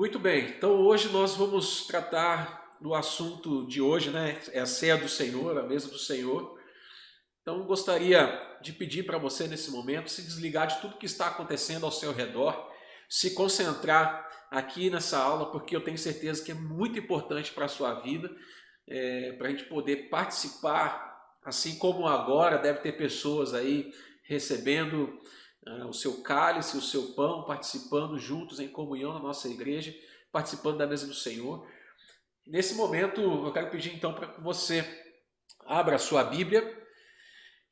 Muito bem, então hoje nós vamos tratar do assunto de hoje, né? É a ceia do Senhor, a mesa do Senhor. Então gostaria de pedir para você nesse momento se desligar de tudo que está acontecendo ao seu redor, se concentrar aqui nessa aula, porque eu tenho certeza que é muito importante para a sua vida, para a gente poder participar, assim como agora deve ter pessoas aí recebendo o seu cálice, o seu pão, participando juntos em comunhão na nossa igreja, participando da mesa do Senhor. Nesse momento, eu quero pedir então para que você abra a sua Bíblia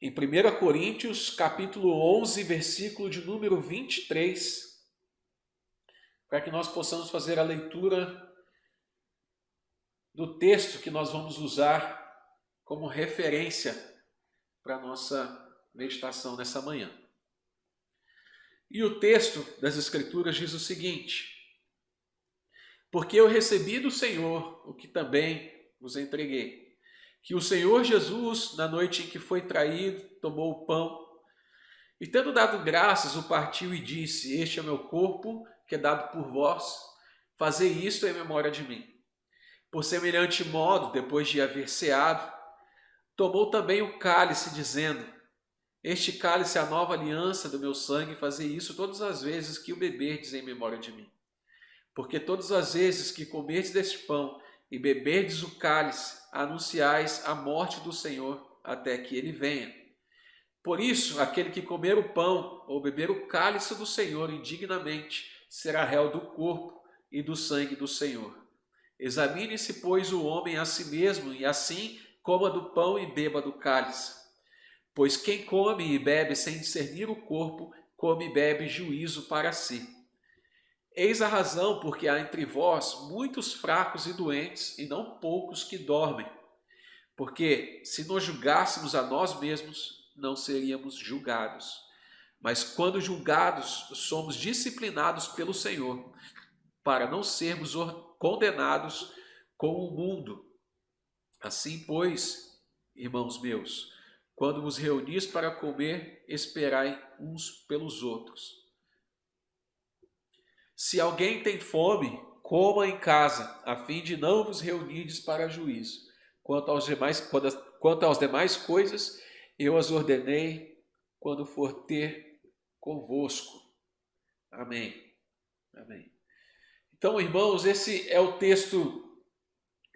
em 1 Coríntios, capítulo 11, versículo de número 23, para que nós possamos fazer a leitura do texto que nós vamos usar como referência para a nossa meditação nessa manhã. E o texto das Escrituras diz o seguinte: porque eu recebi do Senhor o que também vos entreguei, que o Senhor Jesus, na noite em que foi traído, tomou o pão e, tendo dado graças, o partiu e disse: este é o meu corpo, que é dado por vós, fazei isto em memória de mim. Por semelhante modo, depois de haver ceado, tomou também o cálice, dizendo: este cálice é a nova aliança do meu sangue, fazei isso todas as vezes que o beberdes em memória de mim. Porque todas as vezes que comerdes deste pão e beberdes o cálice, anunciais a morte do Senhor até que ele venha. Por isso, aquele que comer o pão ou beber o cálice do Senhor indignamente será réu do corpo e do sangue do Senhor. Examine-se, pois, o homem a si mesmo, e assim coma do pão e beba do cálice. Pois quem come e bebe sem discernir o corpo, come e bebe juízo para si. Eis a razão porque há entre vós muitos fracos e doentes, e não poucos que dormem. Porque se nos julgássemos a nós mesmos, não seríamos julgados. Mas quando julgados, somos disciplinados pelo Senhor, para não sermos condenados com o mundo. Assim, pois, irmãos meus, quando vos reunis para comer, esperai uns pelos outros. Se alguém tem fome, coma em casa, a fim de não vos reunirdes para juízo. Quanto às demais coisas, eu as ordenei quando for ter convosco. Amém. Amém. Então, irmãos, esse é o texto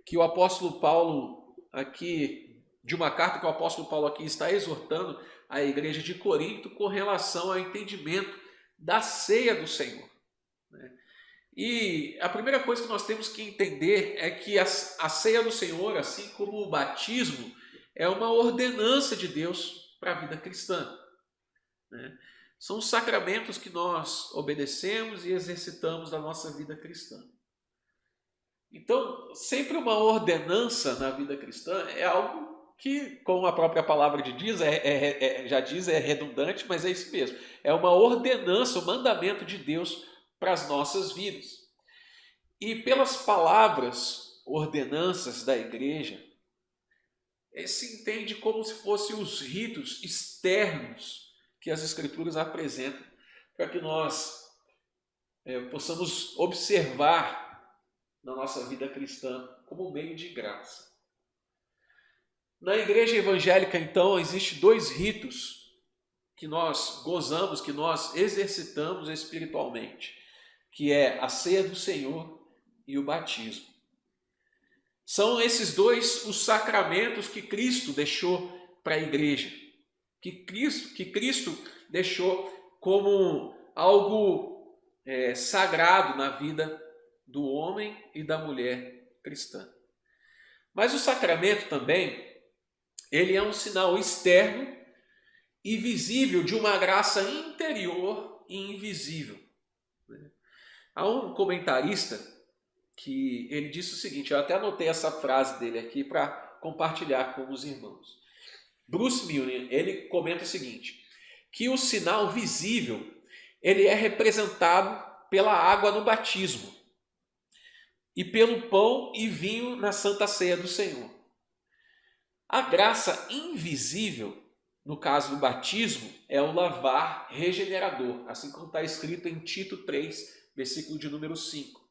que o apóstolo Paulo aqui, de uma carta que o apóstolo Paulo aqui está exortando a igreja de Corinto com relação ao entendimento da ceia do Senhor. E a primeira coisa que nós temos que entender é que a ceia do Senhor, assim como o batismo, é uma ordenança de Deus para a vida cristã. São os sacramentos que nós obedecemos e exercitamos na nossa vida cristã. Então, sempre uma ordenança na vida cristã é algo que, como a própria palavra já diz, é redundante, mas é isso mesmo. É uma ordenança, um mandamento de Deus para as nossas vidas. E pelas palavras, ordenanças da igreja, se entende como se fossem os ritos externos que as Escrituras apresentam para que nós possamos observar na nossa vida cristã como meio de graça. Na igreja evangélica, então, existem dois ritos que nós gozamos, que nós exercitamos espiritualmente, que é a ceia do Senhor e o batismo. São esses dois os sacramentos que Cristo deixou para a igreja, que Cristo deixou como algo sagrado na vida do homem e da mulher cristã. Mas o sacramento também, ele é um sinal externo e visível de uma graça interior e invisível. Há um comentarista que ele disse o seguinte, eu até anotei essa frase dele aqui para compartilhar com os irmãos. Bruce Milner, ele comenta o seguinte, que o sinal visível, ele é representado pela água no batismo e pelo pão e vinho na Santa Ceia do Senhor. A graça invisível, no caso do batismo, é o lavar regenerador, assim como está escrito em Tito 3, versículo de número 5.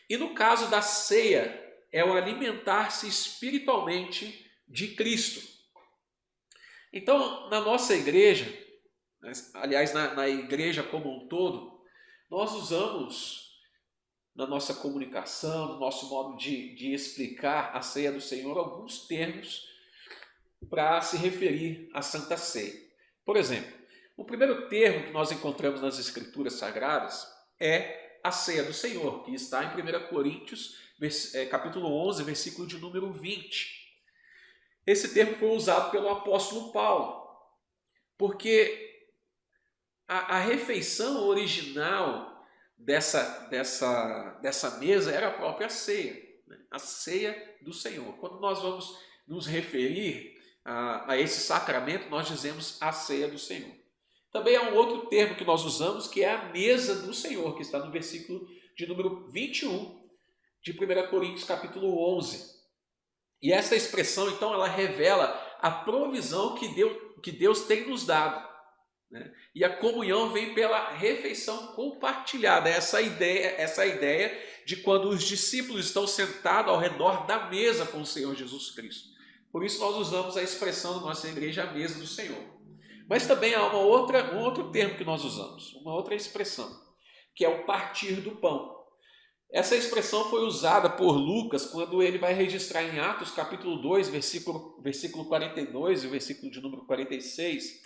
E no caso da ceia, é o alimentar-se espiritualmente de Cristo. Então, na nossa igreja, aliás, na igreja como um todo, nós usamos na nossa comunicação, no nosso modo de explicar a ceia do Senhor, alguns termos para se referir à Santa Ceia. Por exemplo, o primeiro termo que nós encontramos nas Escrituras Sagradas é a ceia do Senhor, que está em 1 Coríntios, capítulo 11, versículo de número 20. Esse termo foi usado pelo apóstolo Paulo, porque a refeição original dessa mesa era a própria ceia, né? A ceia do Senhor. Quando nós vamos nos referir a esse sacramento, nós dizemos a ceia do Senhor. Também há um outro termo que nós usamos, que é a mesa do Senhor, que está no versículo de número 21 de 1 Coríntios capítulo 11. E essa expressão, então, ela revela a provisão que Deus tem nos dado, né? E a comunhão vem pela refeição compartilhada, essa ideia de quando os discípulos estão sentados ao redor da mesa com o Senhor Jesus Cristo. Por isso nós usamos a expressão da nossa igreja, a mesa do Senhor. Mas também há um outro termo que nós usamos, uma outra expressão, que é o partir do pão. Essa expressão foi usada por Lucas quando ele vai registrar em Atos capítulo 2, versículo 42 e o versículo de número 46,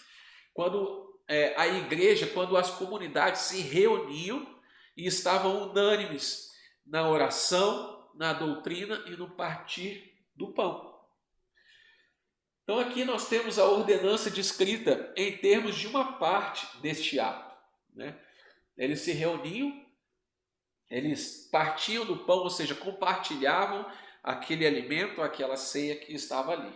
quando a igreja, quando as comunidades se reuniam e estavam unânimes na oração, na doutrina e no partir do pão. Então aqui nós temos a ordenança descrita em termos de uma parte deste ato, né? Eles se reuniam, eles partiam do pão, ou seja, compartilhavam aquele alimento, aquela ceia que estava ali.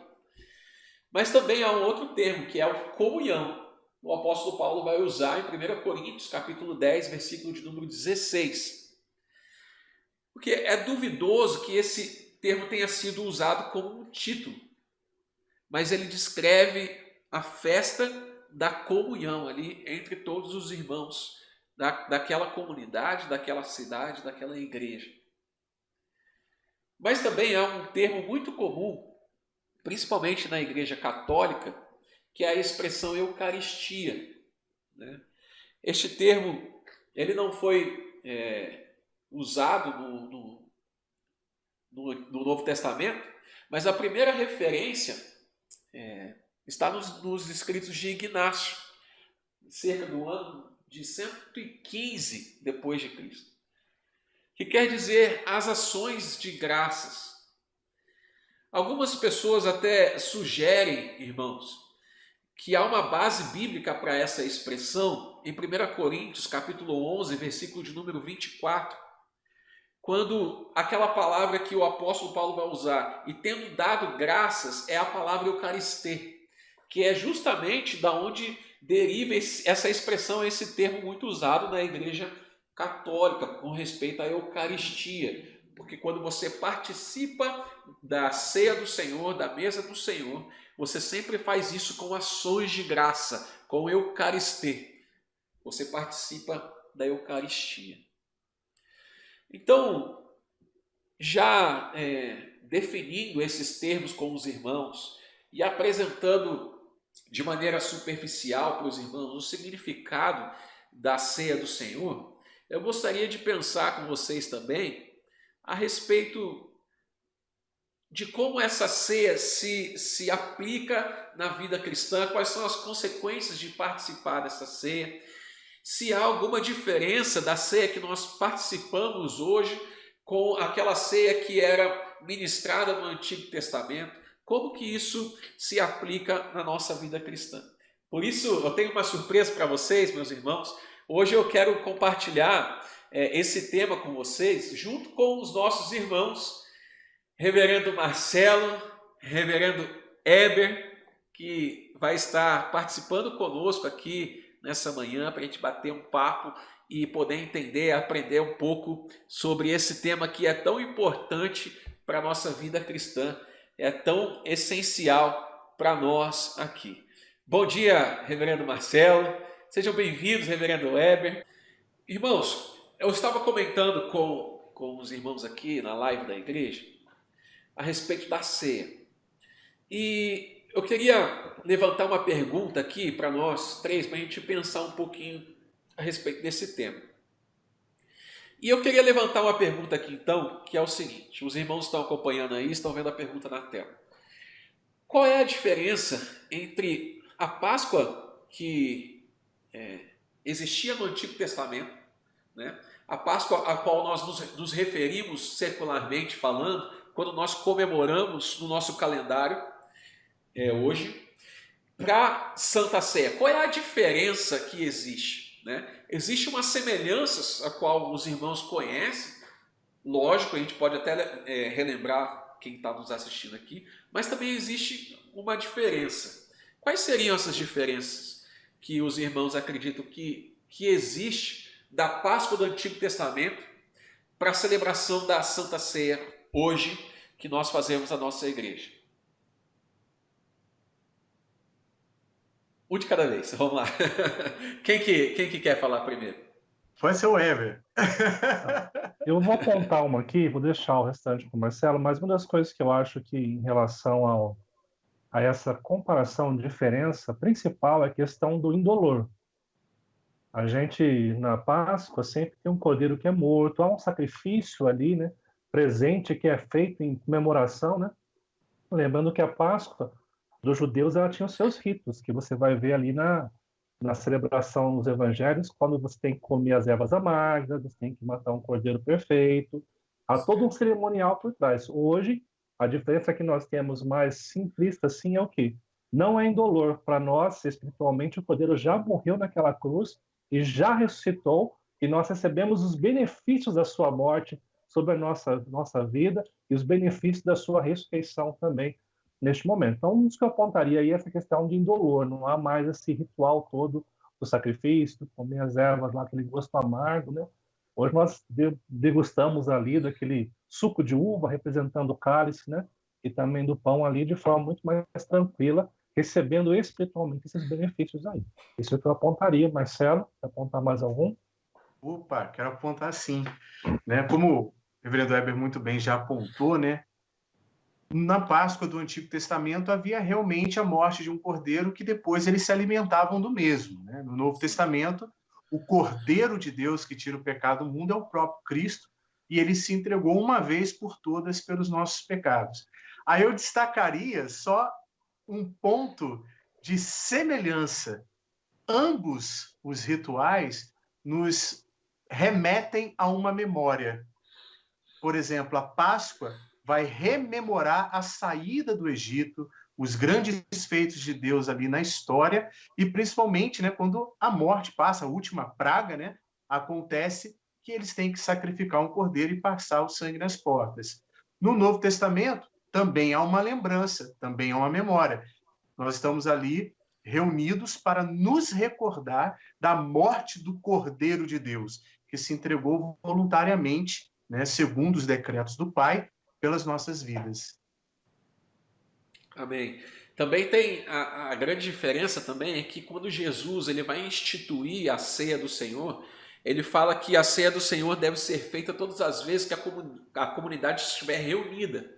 Mas também há um outro termo, que é o comunhão. O apóstolo Paulo vai usar em 1 Coríntios, capítulo 10, versículo de número 16. Porque é duvidoso que esse termo tenha sido usado como um título, mas ele descreve a festa da comunhão ali entre todos os irmãos daquela comunidade, daquela cidade, daquela igreja. Mas também há um termo muito comum, principalmente na igreja católica, que é a expressão Eucaristia, né? Este termo ele não foi usado no Novo Testamento, mas a primeira referência está nos escritos de Ignácio, cerca do ano de 115 depois de Cristo, que quer dizer as ações de graças. Algumas pessoas até sugerem, irmãos, que há uma base bíblica para essa expressão em 1 Coríntios, capítulo 11, versículo de número 24, quando aquela palavra que o apóstolo Paulo vai usar, e tendo dado graças, é a palavra Eucaristê, que é justamente da onde deriva essa expressão, esse termo muito usado na igreja católica, com respeito à Eucaristia. Porque quando você participa da ceia do Senhor, da mesa do Senhor, você sempre faz isso com ações de graça, com Eucaristê. Você participa da Eucaristia. Então, já definindo esses termos com os irmãos e apresentando de maneira superficial para os irmãos o significado da ceia do Senhor, eu gostaria de pensar com vocês também a respeito de como essa ceia se aplica na vida cristã, quais são as consequências de participar dessa ceia, se há alguma diferença da ceia que nós participamos hoje com aquela ceia que era ministrada no Antigo Testamento, como que isso se aplica na nossa vida cristã. Por isso, eu tenho uma surpresa para vocês, meus irmãos. Hoje eu quero compartilhar esse tema com vocês, junto com os nossos irmãos, Reverendo Marcelo, Reverendo Eber, que vai estar participando conosco aqui nessa manhã para a gente bater um papo e poder entender, aprender um pouco sobre esse tema que é tão importante para a nossa vida cristã, é tão essencial para nós aqui. Bom dia, Reverendo Marcelo, sejam bem-vindos, Reverendo Eber. Irmãos, eu estava comentando com com os irmãos aqui na live da igreja a respeito da ceia. E eu queria levantar uma pergunta aqui para nós três, para a gente pensar um pouquinho a respeito desse tema. E eu queria levantar uma pergunta aqui então, que é o seguinte: os irmãos estão acompanhando aí, estão vendo a pergunta na tela. Qual é a diferença entre a Páscoa que existia no Antigo Testamento, né? A Páscoa a qual nós nos referimos secularmente falando, quando nós comemoramos no nosso calendário hoje, para a Santa Ceia? Qual é a diferença que existe, né? Existe uma semelhança a qual os irmãos conhecem, lógico, a gente pode até relembrar quem está nos assistindo aqui, mas também existe uma diferença. Quais seriam essas diferenças que os irmãos acreditam que existe da Páscoa do Antigo Testamento para a celebração da Santa Ceia hoje, que nós fazemos na nossa igreja? Um de cada vez, vamos lá. Quem que quer falar primeiro? Pode ser o Ever. Eu vou apontar uma aqui, vou deixar o restante com o Marcelo, mas uma das coisas que eu acho que em relação a essa comparação, diferença principal é a questão do indolor. A gente, na Páscoa, sempre tem um cordeiro que é morto, há um sacrifício ali, né, presente, que é feito em comemoração, né? Lembrando que a Páscoa dos judeus, ela tinha os seus ritos, que você vai ver ali na celebração dos evangelhos, quando você tem que comer as ervas amargas, você tem que matar um cordeiro perfeito. Há todo um cerimonial por trás. Hoje, a diferença que nós temos mais simplista, assim, é o quê? Não é indolor. Para nós, espiritualmente, o cordeiro já morreu naquela cruz e já ressuscitou, e nós recebemos os benefícios da sua morte sobre a nossa vida e os benefícios da sua ressurreição também neste momento. Então, isso que eu apontaria aí é essa questão de indolor, não há mais esse ritual todo do sacrifício, comer as ervas lá, aquele gosto amargo, né? Hoje nós degustamos ali daquele suco de uva representando o cálice, né? E também do pão ali de forma muito mais tranquila, recebendo espiritualmente esses benefícios aí. Isso é o que eu apontaria. Marcelo, quer apontar mais algum? Opa, quero apontar sim, né? Como o reverendo Weber muito bem já apontou, né? Na Páscoa do Antigo Testamento havia realmente a morte de um cordeiro que depois eles se alimentavam do mesmo, né? No Novo Testamento, o Cordeiro de Deus que tira o pecado do mundo é o próprio Cristo e ele se entregou uma vez por todas pelos nossos pecados. Aí eu destacaria só um ponto de semelhança. Ambos os rituais nos remetem a uma memória. Por exemplo, a Páscoa vai rememorar a saída do Egito, os grandes feitos de Deus ali na história, e principalmente, né, quando a morte passa, a última praga, né, acontece, que eles têm que sacrificar um cordeiro e passar o sangue nas portas. No Novo Testamento, também há uma lembrança, também há uma memória. Nós estamos ali reunidos para nos recordar da morte do Cordeiro de Deus, que se entregou voluntariamente, né, segundo os decretos do Pai, pelas nossas vidas. Amém. Também tem a grande diferença também é que quando Jesus ele vai instituir a ceia do Senhor, ele fala que a ceia do Senhor deve ser feita todas as vezes que a comunidade estiver reunida.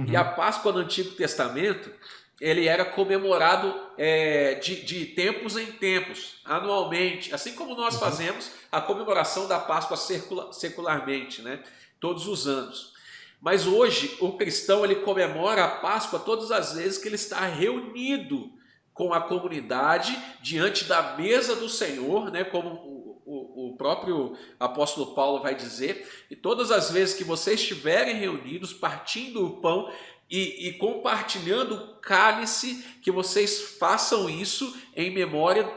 E a Páscoa no Antigo Testamento, ele era comemorado de tempos em tempos, anualmente, assim como nós fazemos a comemoração da Páscoa secularmente, né? Todos os anos. Mas hoje o cristão ele comemora a Páscoa todas as vezes que ele está reunido com a comunidade diante da mesa do Senhor, né? Como o próprio apóstolo Paulo vai dizer, e todas as vezes que vocês estiverem reunidos, partindo o pão e compartilhando o cálice, que vocês façam isso em memória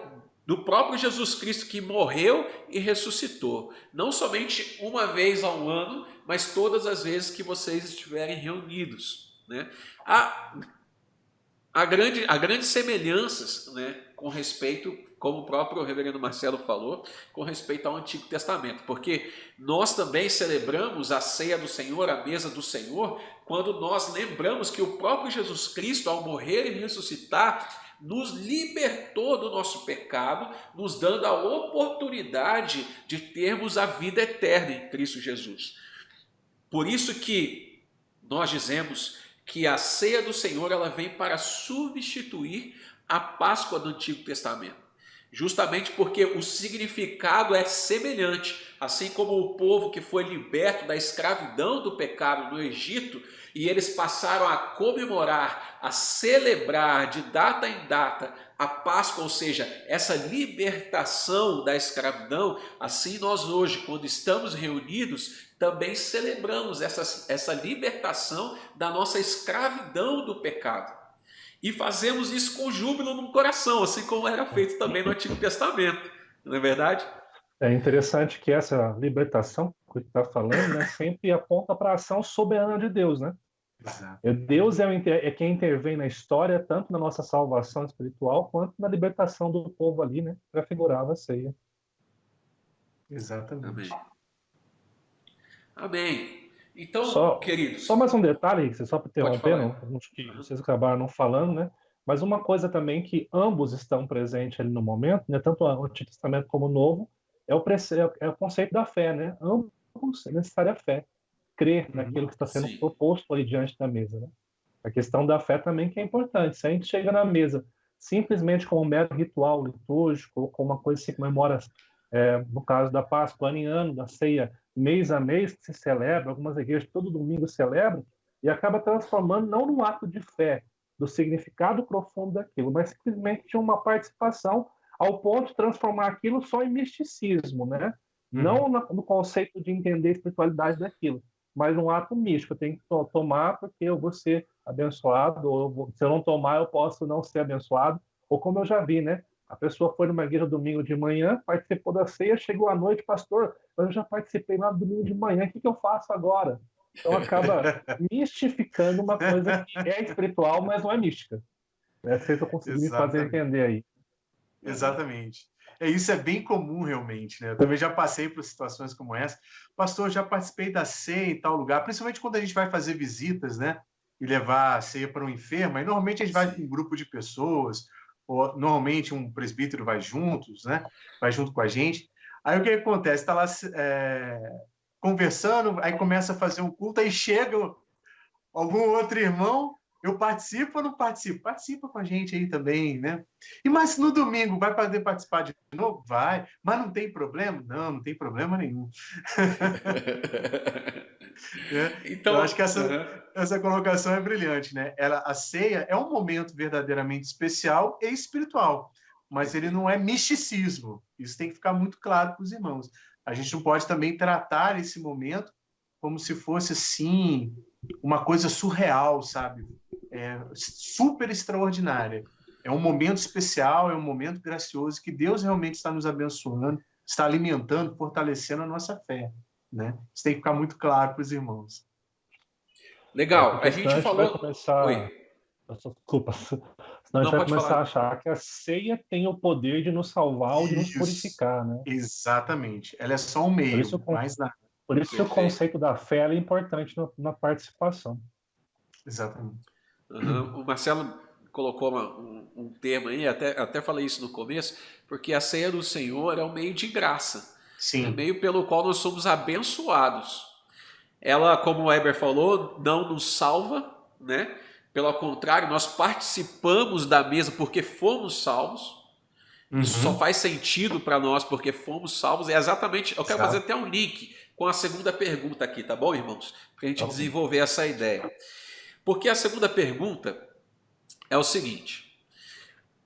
do próprio Jesus Cristo que morreu e ressuscitou. Não somente uma vez ao ano, mas todas as vezes que vocês estiverem reunidos, né? Há grandes semelhanças, né, com respeito, como o próprio reverendo Marcelo falou, com respeito ao Antigo Testamento, porque nós também celebramos a ceia do Senhor, a mesa do Senhor, quando nós lembramos que o próprio Jesus Cristo, ao morrer e ressuscitar, nos libertou do nosso pecado, nos dando a oportunidade de termos a vida eterna em Cristo Jesus. Por isso que nós dizemos que a ceia do Senhor ela vem para substituir a Páscoa do Antigo Testamento. Justamente porque o significado é semelhante, assim como o povo que foi liberto da escravidão do pecado no Egito, e eles passaram a comemorar, a celebrar de data em data a Páscoa, ou seja, essa libertação da escravidão. Assim nós hoje, quando estamos reunidos, também celebramos essa libertação da nossa escravidão do pecado. E fazemos isso com júbilo no coração, assim como era feito também no Antigo Testamento. Não é verdade? É interessante que essa libertação que você está falando, né, sempre aponta para a ação soberana de Deus, né? Exato. Deus é quem intervém na história, tanto na nossa salvação espiritual, quanto na libertação do povo ali, né? Prefigurava a ceia. Exatamente. Amém. Amém. Então, queridos... Só mais um detalhe, só para interromper, acho que vocês acabaram não falando, né? Mas uma coisa também que ambos estão presentes ali no momento, né? Tanto o Antigo Testamento como o Novo, é o conceito da fé, né? Ambos é necessária a fé. Crer naquilo que está sendo proposto ali diante da mesa, né? A questão da fé também que é importante. Se a gente chega na mesa simplesmente como um mero ritual litúrgico, ou como uma coisa que se comemora, no caso da Páscoa, ano em ano, da ceia, mês a mês, que se celebra, algumas igrejas todo domingo celebram, e acaba transformando não num ato de fé, do significado profundo daquilo, mas simplesmente de uma participação ao ponto de transformar aquilo só em misticismo, né? Não no conceito de entender a espiritualidade daquilo, mas um ato místico. Eu tenho que tomar porque eu vou ser abençoado, ou se eu não tomar, eu posso não ser abençoado. Ou como eu já vi, né? A pessoa foi numa igreja domingo de manhã, participou da ceia, chegou à noite, pastor, eu já participei lá no domingo de manhã, o que eu faço agora? Então acaba mistificando uma coisa que é espiritual, mas não é mística. Não sei se eu consegui me fazer entender aí. Exatamente. Isso é bem comum, realmente, né? Eu também já passei por situações como essa. Pastor, já participei da ceia em tal lugar, principalmente quando a gente vai fazer visitas, né? E levar a ceia para um enfermo. Aí, normalmente, a gente vai com um grupo de pessoas, ou normalmente um presbítero vai juntos, né? Vai junto com a gente. Aí, o que acontece? Está lá conversando, aí começa a fazer um culto, aí chega algum outro irmão, eu participo ou não participo? Participa com a gente aí também, né? Mas no domingo vai poder participar de novo? Vai. Mas não tem problema? Não, não tem problema nenhum. Então, eu acho que essa colocação é brilhante, né? A ceia é um momento verdadeiramente especial e espiritual, mas ele não é misticismo. Isso tem que ficar muito claro para os irmãos. A gente não pode também tratar esse momento como se fosse, assim, uma coisa surreal, sabe? Super extraordinária. É um momento especial, é um momento gracioso que Deus realmente está nos abençoando, está alimentando, fortalecendo a nossa fé, né? Isso tem que ficar muito claro para os irmãos. Legal. A gente falou... Vai começar... Oi. Desculpa. Senão a gente vai começar a achar que a ceia tem o poder de nos salvar ou de nos purificar, né? Exatamente. Ela é só um meio, mais nada. Por isso que o conceito da fé é importante na participação. Exatamente. O Marcelo colocou um termo aí, até falei isso no começo, porque a ceia do Senhor é um meio de graça. Sim. É meio pelo qual nós somos abençoados. Ela, como o Heber falou, não nos salva, né? Pelo contrário, nós participamos da mesa porque fomos salvos. Isso só faz sentido para nós porque fomos salvos. É exatamente... Eu quero fazer até um link com a segunda pergunta aqui, tá bom, irmãos? Para a gente desenvolver essa ideia. Porque a segunda pergunta é o seguinte: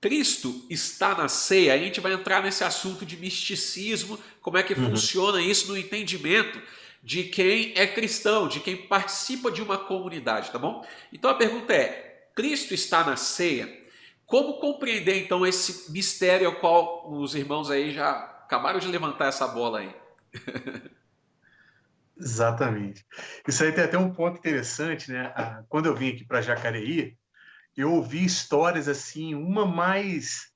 Cristo está na ceia. A gente vai entrar nesse assunto de misticismo, como é que funciona isso no entendimento de quem é cristão, de quem participa de uma comunidade, tá bom? Então a pergunta é: Cristo está na ceia? Como compreender então esse mistério ao qual os irmãos aí já acabaram de levantar essa bola aí? Exatamente. Isso aí tem até um ponto interessante, né? Quando eu vim aqui para Jacareí, eu ouvi histórias assim, uma mais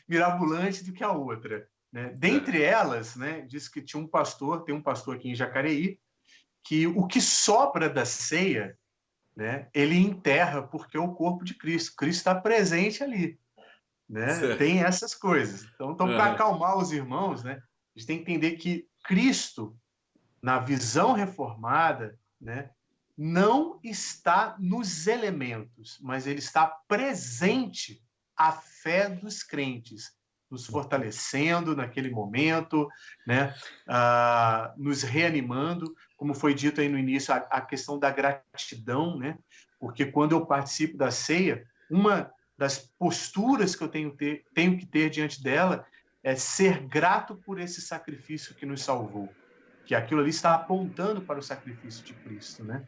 mirabolante do que a outra, né? Dentre elas, né, diz que tem um pastor aqui em Jacareí, que o que sobra da ceia, né, ele enterra porque é o corpo de Cristo. Cristo está presente ali, né? Tem essas coisas. Então para acalmar os irmãos, né, a gente tem que entender que Cristo na visão reformada, né, não está nos elementos, mas ele está presente à fé dos crentes, nos fortalecendo naquele momento, né, nos reanimando, como foi dito aí no início, a questão da gratidão, né, porque quando eu participo da ceia, uma das posturas que eu tenho que ter diante dela é ser grato por esse sacrifício que nos salvou, que aquilo ali está apontando para o sacrifício de Cristo, né?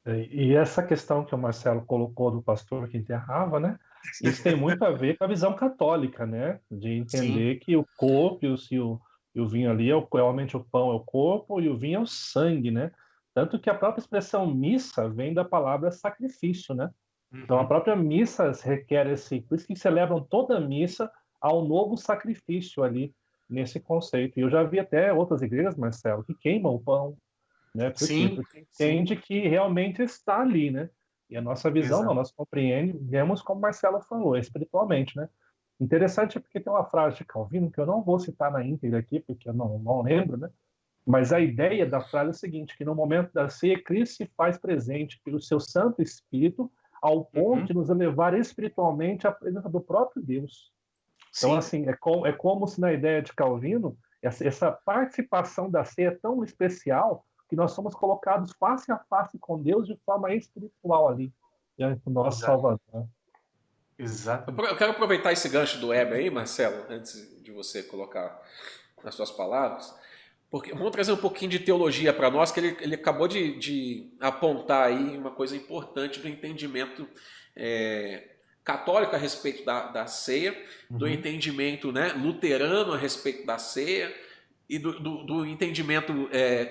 E essa questão que o Marcelo colocou do pastor que enterrava, né? Isso tem muito a ver com a visão católica, né? De Sim. entender que o corpo e o vinho ali, realmente o pão é o corpo e o vinho é o sangue, né? Tanto que a própria expressão missa vem da palavra sacrifício, né? Então, a Uhum. própria missa requer esse. Por isso que celebram toda a missa ao novo sacrifício ali, nesse conceito. E eu já vi até outras igrejas, Marcelo, que queimam o pão, né? Por quê? Sim, Porque sim, entende que realmente está ali, né? E a nossa visão, não, exato. nós compreendemos como Marcelo falou, espiritualmente, né? Interessante porque tem uma frase de Calvino que eu não vou citar na íntegra aqui, porque eu não lembro, né? Mas a ideia da frase é a seguinte, que no momento da ceia, Cristo se faz presente pelo seu Santo Espírito ao ponto Uhum. de nos elevar espiritualmente à presença do próprio Deus. Então, Sim, assim, é como se na ideia de Calvino, essa participação da ceia é tão especial que nós somos colocados face a face com Deus de forma espiritual ali, diante do nosso exato, Salvador. exatamente. Eu quero aproveitar esse gancho do Weber aí, Marcelo, antes de você colocar nas suas palavras, porque vamos trazer um pouquinho de teologia para nós, que ele acabou de apontar aí uma coisa importante do entendimento católico a respeito da ceia, do Uhum. entendimento, né, luterano a respeito da ceia e do entendimento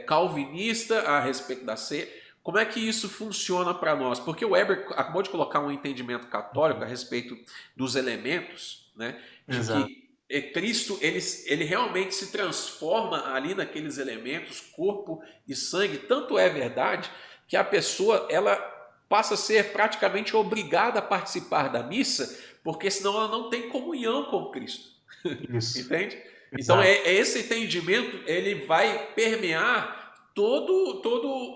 calvinista a respeito da ceia. Como é que isso funciona para nós? Porque o Weber acabou de colocar um entendimento católico a respeito dos elementos, né, de Exato. que Cristo ele realmente se transforma ali naqueles elementos, corpo e sangue. Tanto é verdade que a pessoa ela passa a ser praticamente obrigada a participar da missa, porque senão ela não tem comunhão com Cristo. Isso, Entende? Então exato. esse entendimento ele vai permear todo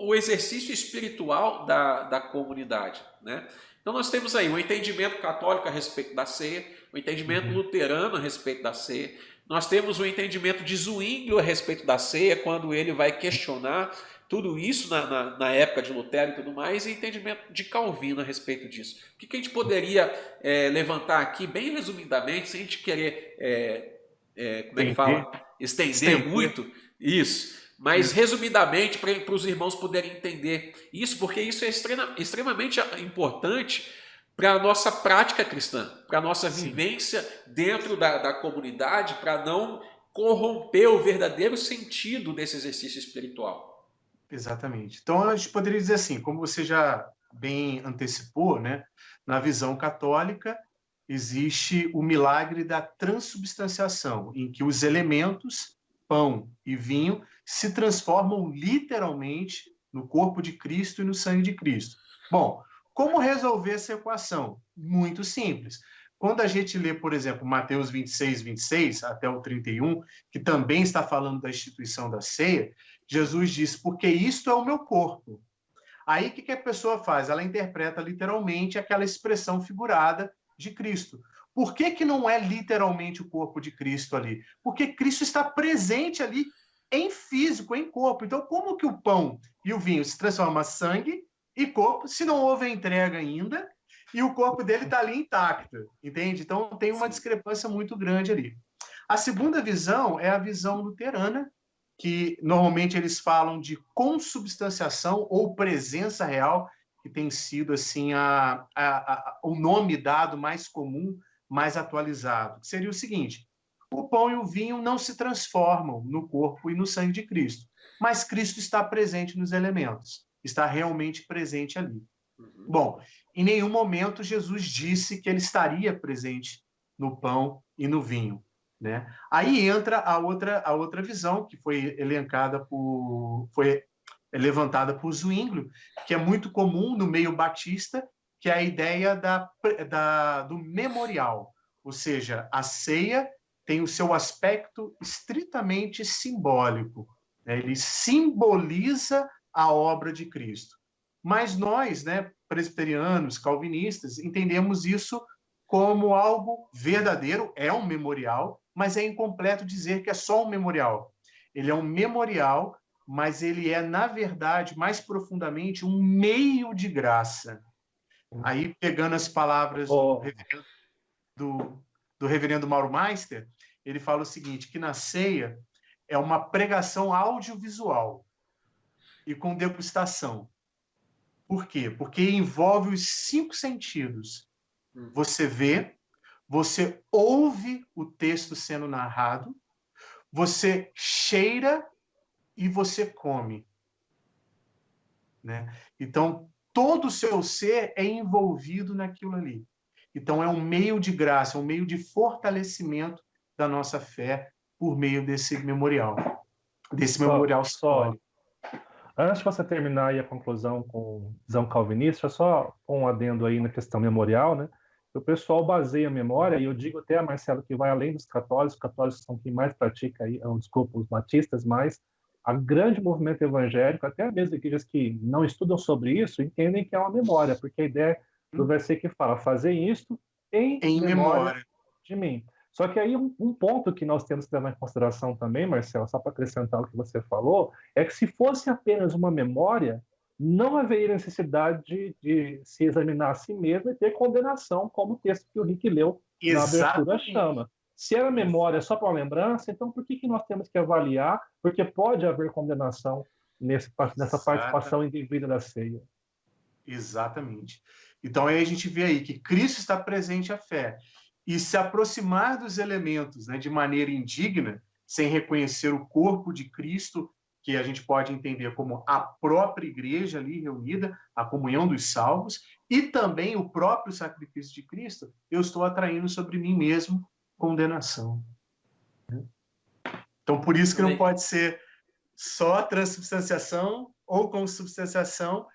o exercício espiritual da comunidade, né? Então nós temos aí o entendimento católico a respeito da ceia, o entendimento Uhum. luterano a respeito da ceia, nós temos o entendimento de Zwinglio a respeito da ceia, quando ele vai questionar tudo isso na época de Lutero e tudo mais, e entendimento de Calvino a respeito disso. O que a gente poderia levantar aqui, bem resumidamente, sem a gente querer como é que Entender, fala? Estender estender, muito isso, mas isso. resumidamente para os irmãos poderem entender isso, porque isso é extremamente importante para a nossa prática cristã, para a nossa Sim, vivência dentro da comunidade, para não corromper o verdadeiro sentido desse exercício espiritual. exatamente. Então, a gente poderia dizer assim, como você já bem antecipou, né, na visão católica, existe o milagre da transubstanciação, em que os elementos, pão e vinho, se transformam literalmente no corpo de Cristo e no sangue de Cristo. Bom, como resolver essa equação? Muito simples. Quando a gente lê, por exemplo, Mateus 26 até o 31, que também está falando da instituição da ceia, Jesus diz, porque isto é o meu corpo. Aí o que a pessoa faz? Ela interpreta literalmente aquela expressão figurada de Cristo. Por que não é literalmente o corpo de Cristo ali? Porque Cristo está presente ali em físico, em corpo. Então, como que o pão e o vinho se transformam em sangue e corpo, se não houve a entrega ainda, e o corpo dele está ali intacto, entende? Então, tem uma Sim. discrepância muito grande ali. A segunda visão é a visão luterana, que normalmente eles falam de consubstanciação ou presença real, que tem sido assim o nome dado mais comum, mais atualizado. Que seria o seguinte: o pão e o vinho não se transformam no corpo e no sangue de Cristo, mas Cristo está presente nos elementos, está realmente presente ali. Uhum. Bom, em nenhum momento Jesus disse que ele estaria presente no pão e no vinho, né? Aí entra a outra visão que foi levantada por Zwinglio, que é muito comum no meio batista, que é a ideia do memorial, ou seja, a ceia tem o seu aspecto estritamente simbólico, né? Ele simboliza a obra de Cristo. Mas nós, né, presbiterianos, calvinistas, entendemos isso como algo verdadeiro, é um memorial, mas é incompleto dizer que é só um memorial. Ele é um memorial, mas ele é, na verdade, mais profundamente, um meio de graça. Aí, pegando as palavras do reverendo Mauro Meister, ele fala o seguinte, que na ceia é uma pregação audiovisual e com degustação. Por quê? Porque envolve os 5 sentidos. Você vê, você ouve o texto sendo narrado, você cheira e você come, né? Então, todo o seu ser é envolvido naquilo ali. Então, é um meio de graça, um meio de fortalecimento da nossa fé por meio desse memorial simbólico. Antes de você terminar aí a conclusão com visão calvinista, só um adendo aí na questão memorial, né? O pessoal baseia a memória, e eu digo até, Marcelo, que vai além dos católicos, os católicos são quem mais pratica aí, desculpa, os batistas, mas a grande movimento evangélico, até mesmo igrejas que não estudam sobre isso, entendem que é uma memória, porque a ideia do versículo que fala, fazer isto em memória de mim. Só que aí um ponto que nós temos que levar em consideração também, Marcelo, só para acrescentar o que você falou, é que se fosse apenas uma memória, não haveria necessidade de se examinar a si mesmo e ter condenação, como o texto que o Rick leu na abertura chama. Se era memória só para uma lembrança, então por que nós temos que avaliar? Porque pode haver condenação nessa participação indevida da ceia. Exatamente. Então aí a gente vê aí que Cristo está presente à fé. E se aproximar dos elementos, né, de maneira indigna, sem reconhecer o corpo de Cristo, que a gente pode entender como a própria igreja ali reunida, a comunhão dos salvos, e também o próprio sacrifício de Cristo, eu estou atraindo sobre mim mesmo condenação. Então, por isso que não pode ser só transubstanciação ou consubstanciação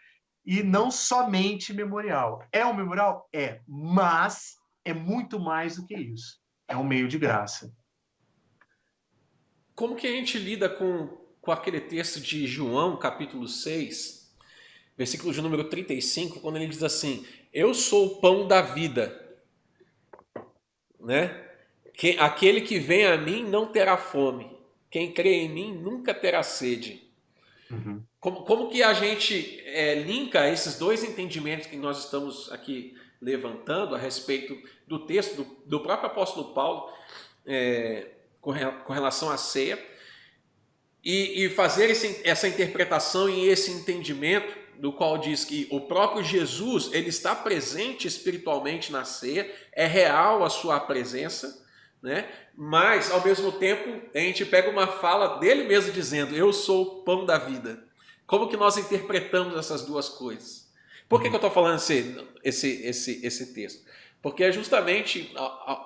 e não somente memorial. É um memorial? É, mas é muito mais do que isso. É um meio de graça. Como que a gente lida com aquele texto de João, capítulo 6, versículo de número 35, quando ele diz assim, eu sou o pão da vida, né? Aquele que vem a mim não terá fome, quem crê em mim nunca terá sede. Uhum. Como que a gente linka esses dois entendimentos que nós estamos aqui levantando a respeito do texto do próprio apóstolo Paulo com relação à ceia e fazer essa interpretação e esse entendimento do qual diz que o próprio Jesus ele está presente espiritualmente na ceia, é real a sua presença, né? Mas ao mesmo tempo a gente pega uma fala dele mesmo dizendo eu sou o pão da vida. Como que nós interpretamos essas duas coisas? Por que eu estou falando esse texto? Porque é justamente,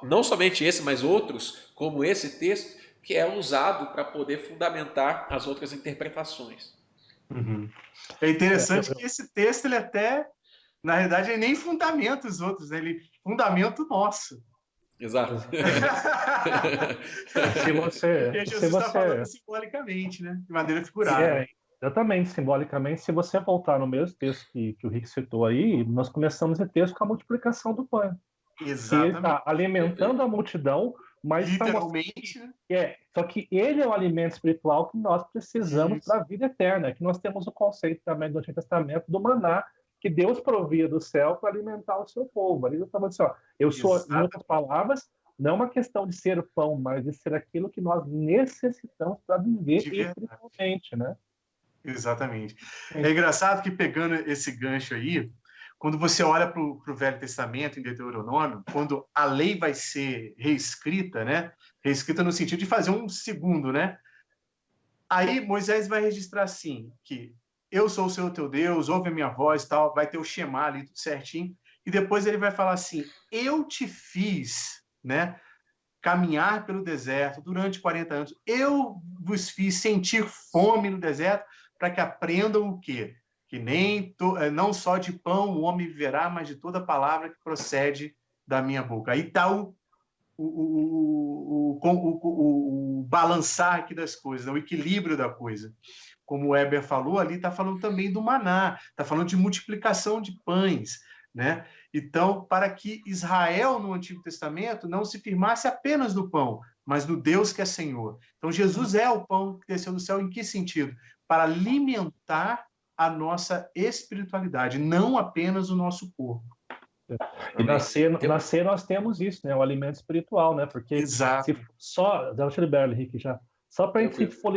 não somente esse, mas outros, como esse texto, que é usado para poder fundamentar as outras interpretações. Uhum. É interessante que esse texto, ele até, na realidade, ele nem fundamenta os outros, né? Ele fundamenta o nosso. Exato. Jesus está falando simbolicamente, né? De maneira figurada. Exatamente, simbolicamente. Se você voltar no mesmo texto que o Rick citou aí, nós começamos esse texto com a multiplicação do pão. Exatamente. Ele está alimentando a multidão, mas literalmente. Só que ele é o alimento espiritual que nós precisamos para a vida eterna. Que nós temos o conceito também do Antigo Testamento do maná, que Deus provia do céu para alimentar o seu povo. Ali eu estava dizendo, eu sou, em outras palavras, não é uma questão de ser o pão, mas de ser aquilo que nós necessitamos para viver espiritualmente, né? Exatamente. É engraçado que, pegando esse gancho aí, quando você olha para o Velho Testamento, em Deuteronômio, quando a lei vai ser reescrita, né? Reescrita no sentido de fazer um segundo, né? Aí Moisés vai registrar assim, que eu sou o Senhor teu Deus, ouve a minha voz, tal, vai ter o Shema ali, tudo certinho, e depois ele vai falar assim, eu te fiz, né? Caminhar pelo deserto durante 40 anos, eu vos fiz sentir fome no deserto, para que aprendam o quê? Que não só de pão o homem viverá, mas de toda palavra que procede da minha boca. Aí está o o balançar aqui das coisas, o equilíbrio da coisa. Como o Weber falou, ali está falando também do maná, está falando de multiplicação de pães, né? Então, para que Israel, no Antigo Testamento, não se firmasse apenas no pão, mas no Deus que é Senhor. Então, Jesus é o pão que desceu do céu, em que sentido? Para alimentar a nossa espiritualidade, não apenas o nosso corpo. E na ceia nós temos isso, né? O alimento espiritual, né? Porque Exato. se só, já te libero, Henrique, já. Só para a gente for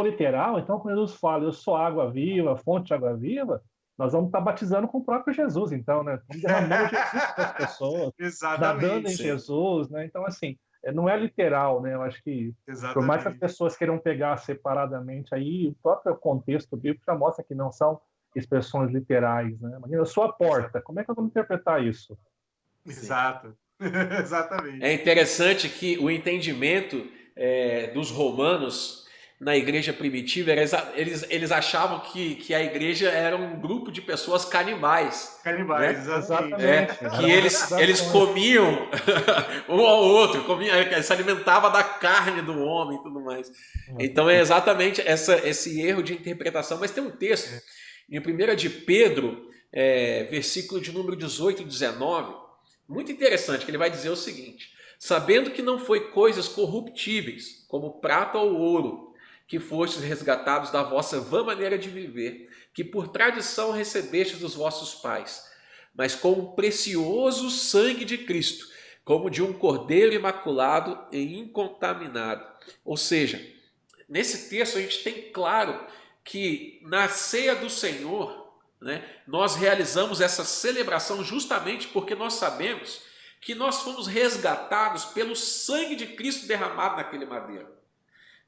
literal, então quando Jesus fala, eu sou água viva, fonte de água viva, nós vamos estar batizando com o próprio Jesus, então, né? Estamos derramando Jesus para as pessoas, nadando em Jesus, né? Então, assim, não é literal, né? Eu acho que, por mais que as pessoas queiram pegar separadamente, aí o próprio contexto bíblico já mostra que não são expressões literais, né? Imagina, eu sou a porta, como é que eu vou interpretar isso? Exato, exatamente. É interessante que o entendimento dos romanos na igreja primitiva, eles achavam que a igreja era um grupo de pessoas canibais. Canibais, né? Exatamente. Que eles comiam um ao outro, se alimentavam da carne do homem e tudo mais. Então é exatamente esse erro de interpretação. Mas tem um texto, em 1 de Pedro, versículo de número 18 e 19, muito interessante, que ele vai dizer o seguinte: sabendo que não foi coisas corruptíveis, como prata ou ouro, que fostes resgatados da vossa vã maneira de viver, que por tradição recebestes dos vossos pais, mas com o precioso sangue de Cristo, como de um cordeiro imaculado e incontaminado. Ou seja, nesse texto a gente tem claro que na ceia do Senhor, né, nós realizamos essa celebração justamente porque nós sabemos que nós fomos resgatados pelo sangue de Cristo derramado naquele madeiro.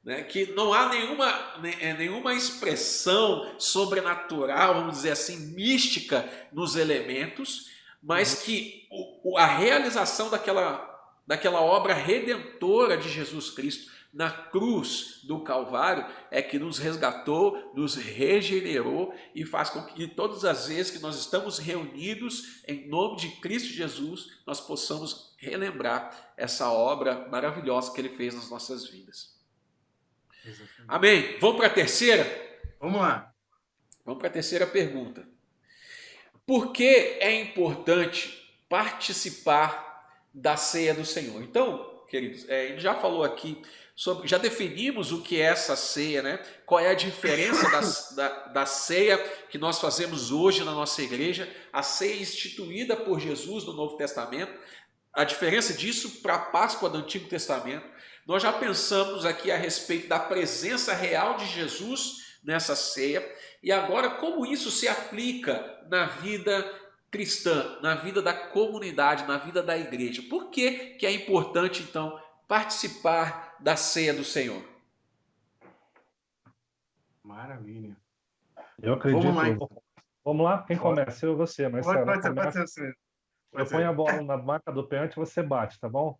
Né, que não há nenhuma expressão sobrenatural, vamos dizer assim, mística nos elementos, mas que a realização daquela obra redentora de Jesus Cristo na cruz do Calvário é que nos resgatou, nos regenerou e faz com que todas as vezes que nós estamos reunidos em nome de Cristo Jesus, nós possamos relembrar essa obra maravilhosa que Ele fez nas nossas vidas. Exatamente. Amém. Vamos para a terceira? Vamos lá. Vamos para a terceira pergunta. Por que é importante participar da ceia do Senhor? Então, queridos, a gente já falou aqui já definimos o que é essa ceia, né? Qual é a diferença da ceia que nós fazemos hoje na nossa igreja, a ceia instituída por Jesus no Novo Testamento, a diferença disso para a Páscoa do Antigo Testamento. Nós já pensamos aqui a respeito da presença real de Jesus nessa ceia, e agora como isso se aplica na vida cristã, na vida da comunidade, na vida da igreja. Por que é importante, então, participar da ceia do Senhor? Maravilha. Eu acredito. Vamos lá? Quem começa? Eu ou você, Marcelo? Pode ser. Eu ponho a bola na marca do pênalti e você bate, tá bom?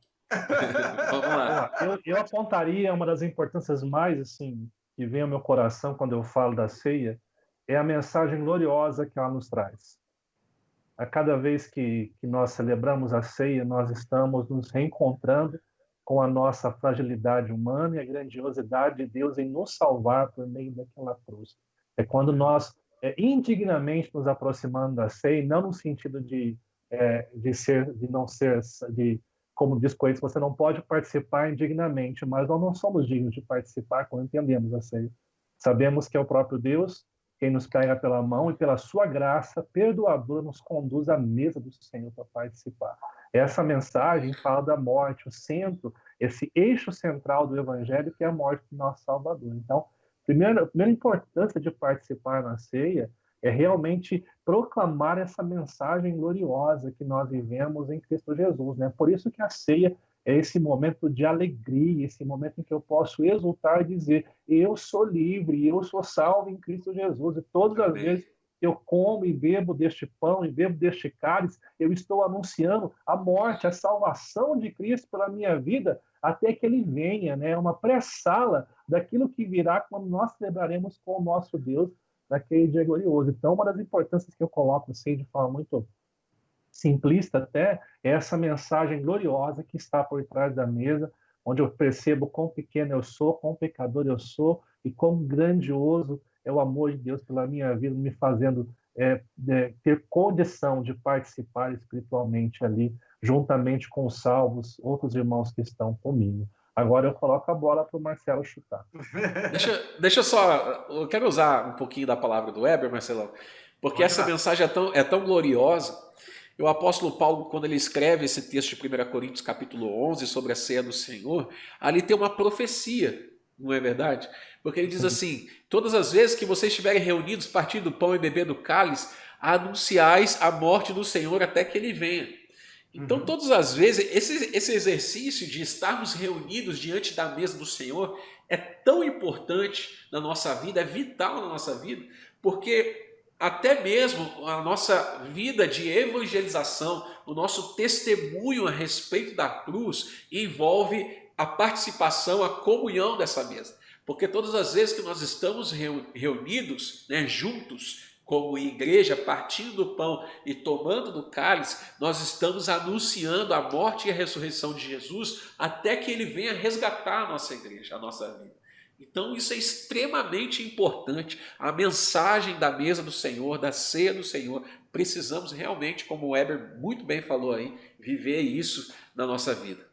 Vamos lá. Eu apontaria uma das importâncias mais assim que vem ao meu coração quando eu falo da ceia, é a mensagem gloriosa que ela nos traz. A cada vez que nós celebramos a ceia, nós estamos nos reencontrando com a nossa fragilidade humana e a grandiosidade de Deus em nos salvar por meio daquela cruz. É quando nós indignamente nos aproximando da ceia, não no sentido como diz Coelho, você não pode participar indignamente, mas nós não somos dignos de participar quando entendemos a ceia. Sabemos que é o próprio Deus quem nos pega pela mão e pela sua graça perdoadora nos conduz à mesa do Senhor para participar. Essa mensagem fala da morte, o centro, esse eixo central do Evangelho, que é a morte do nosso Salvador. Então, a primeira importância de participar na ceia é realmente proclamar essa mensagem gloriosa que nós vivemos em Cristo Jesus, né? Por isso que a ceia é esse momento de alegria, esse momento em que eu posso exultar e dizer: eu sou livre, eu sou salvo em Cristo Jesus. E todas as vezes que eu como e bebo deste pão e bebo deste cálice, eu estou anunciando a morte, a salvação de Cristo pela minha vida, até que Ele venha, né? Uma pré-sala daquilo que virá quando nós celebraremos com o nosso Deus naquele dia glorioso. Então, uma das importâncias que eu coloco assim, de forma muito simplista até, é essa mensagem gloriosa que está por trás da mesa, onde eu percebo quão pequeno eu sou, quão pecador eu sou e quão grandioso é o amor de Deus pela minha vida, me fazendo ter condição de participar espiritualmente ali, juntamente com os salvos, outros irmãos que estão comigo. Agora eu coloco a bola para o Marcelo chutar. Deixa só, eu quero usar um pouquinho da palavra do Weber, Marcelão, porque Pode essa lá. mensagem é tão gloriosa. O apóstolo Paulo, quando ele escreve esse texto de 1 Coríntios capítulo 11 sobre a ceia do Senhor, ali tem uma profecia, não é verdade? Porque ele diz assim: todas as vezes que vocês estiverem reunidos, partindo do pão e beber do cálice, anunciais a morte do Senhor até que ele venha. Então, todas as vezes, esse exercício de estarmos reunidos diante da mesa do Senhor é tão importante na nossa vida, é vital na nossa vida, porque até mesmo a nossa vida de evangelização, o nosso testemunho a respeito da cruz envolve a participação, a comunhão dessa mesa. Porque todas as vezes que nós estamos reunidos, né, juntos, como igreja, partindo do pão e tomando do cálice, nós estamos anunciando a morte e a ressurreição de Jesus até que ele venha resgatar a nossa igreja, a nossa vida. Então isso é extremamente importante, a mensagem da mesa do Senhor, da ceia do Senhor. Precisamos realmente, como o Weber muito bem falou aí, viver isso na nossa vida.